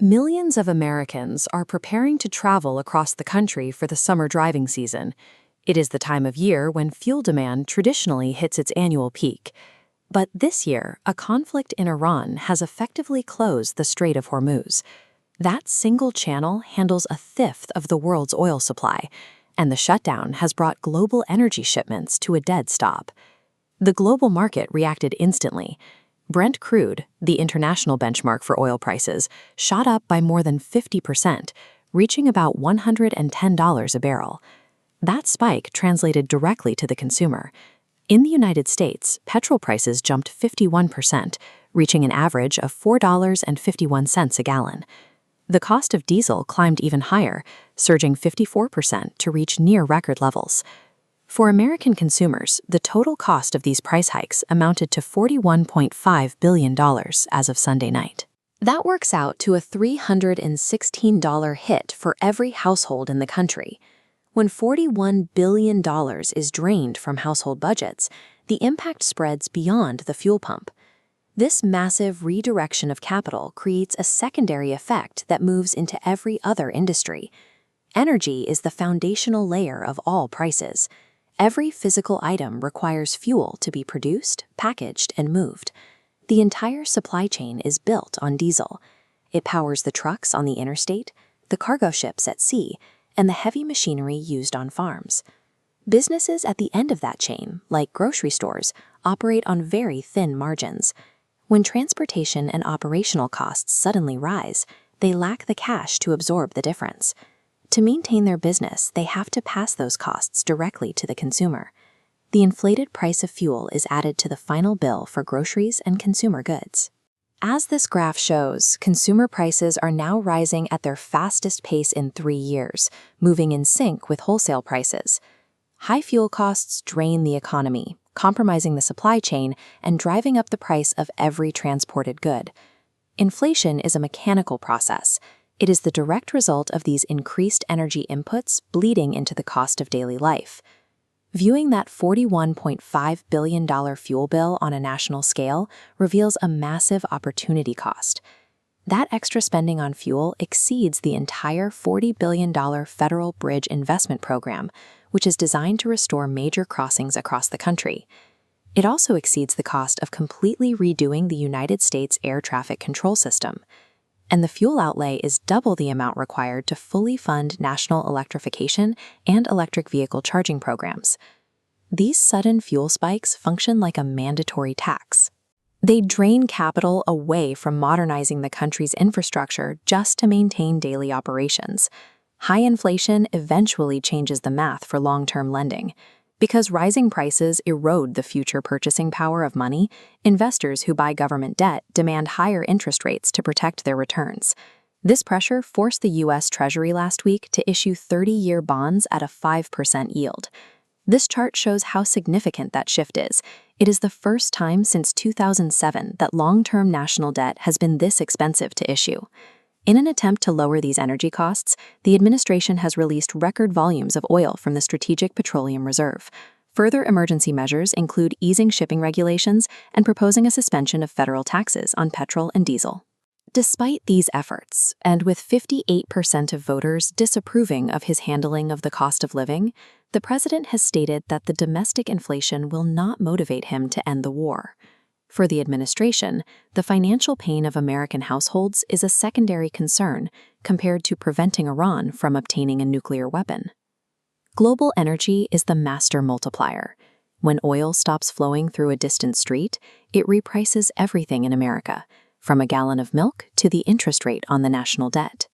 Millions of Americans are preparing to travel across the country for the summer driving season. It is the time of year when fuel demand traditionally hits its annual peak. But this year, a conflict in Iran has effectively closed the Strait of Hormuz. That single channel handles a fifth of the world's oil supply, and the shutdown has brought global energy shipments to a dead stop. The global market reacted instantly. Brent crude, the international benchmark for oil prices, shot up by more than 50%, reaching about $110 a barrel. That spike translated directly to the consumer. In the United States, petrol prices jumped 51%, reaching an average of $4.51 a gallon. The cost of diesel climbed even higher, surging 54% to reach near record levels. For American consumers, the total cost of these price hikes amounted to $41.5 billion as of Sunday night. That works out to a $316 hit for every household in the country. When $41 billion is drained from household budgets, the impact spreads beyond the fuel pump. This massive redirection of capital creates a secondary effect that moves into every other industry. Energy is the foundational layer of all prices. Every physical item requires fuel to be produced, packaged, and moved. The entire supply chain is built on diesel. It powers the trucks on the interstate, the cargo ships at sea, and the heavy machinery used on farms. Businesses at the end of that chain, like grocery stores, operate on very thin margins. When transportation and operational costs suddenly rise, they lack the cash to absorb the difference. To maintain their business, they have to pass those costs directly to the consumer. The inflated price of fuel is added to the final bill for groceries and consumer goods. As this graph shows, consumer prices are now rising at their fastest pace in 3 years, moving in sync with wholesale prices. High fuel costs drain the economy, compromising the supply chain and driving up the price of every transported good. Inflation is a mechanical process. It is the direct result of these increased energy inputs bleeding into the cost of daily life. Viewing that $41.5 billion fuel bill on a national scale reveals a massive opportunity cost. That extra spending on fuel exceeds the entire $40 billion federal bridge investment program, which is designed to restore major crossings across the country. It also exceeds the cost of completely redoing the United States air traffic control system. And the fuel outlay is double the amount required to fully fund national electrification and electric vehicle charging programs. These sudden fuel spikes function like a mandatory tax. They drain capital away from modernizing the country's infrastructure just to maintain daily operations. High inflation eventually changes the math for long-term lending. Because rising prices erode the future purchasing power of money, investors who buy government debt demand higher interest rates to protect their returns. This pressure forced the US Treasury last week to issue 30-year bonds at a 5% yield. This chart shows how significant that shift is. It is the first time since 2007 that long-term national debt has been this expensive to issue. In an attempt to lower these energy costs, the administration has released record volumes of oil from the Strategic Petroleum Reserve. Further emergency measures include easing shipping regulations and proposing a suspension of federal taxes on petrol and diesel. Despite these efforts, and with 58% of voters disapproving of his handling of the cost of living, the president has stated that the domestic inflation will not motivate him to end the war. For the administration, the financial pain of American households is a secondary concern compared to preventing Iran from obtaining a nuclear weapon. Global energy is the master multiplier. When oil stops flowing through a distant street, it reprices everything in America, from a gallon of milk to the interest rate on the national debt.